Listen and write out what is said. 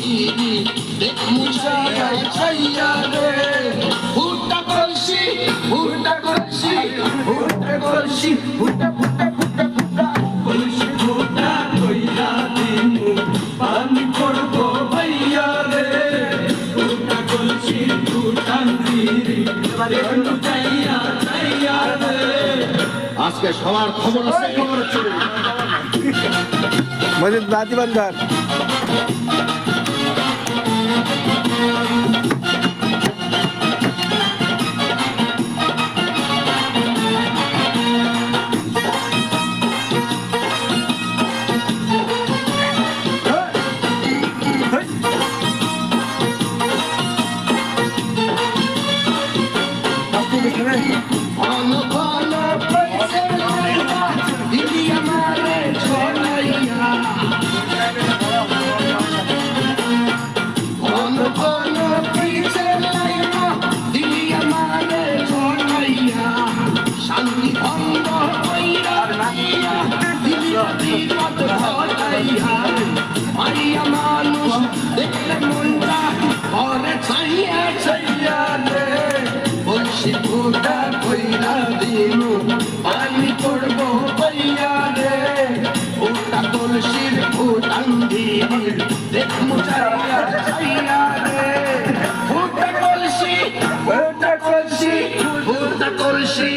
দিদি দেখ মুছাইয়া ছাইয়া রে ফুটা কলসি ফুটা কলসি ফুটা কলসি ফুটা ফুটা ফুটা ফুটা কলসি ফুটা কইরা দিনু পানি করবো ভাইয়া রে ফুটা কলসি ফুটা দিদি দেখ মুছাইয়া ছাইয়া রে আজকে সবার খবর আছে খবর আছে মজিদ বাতি বান্দার মারিয়া মানুষ দেখলে মনটা ঘরে ছাইয়া ছাইয়া রে বলছি ফুটা কইরা দিনু পানি করবো বইয়া রে ফুটা কলসির ফুটান দিদির দেখ মুছাইয়া ছাইয়া রে ফুটা কলসি ফুটা কলসি ফুটা কলসি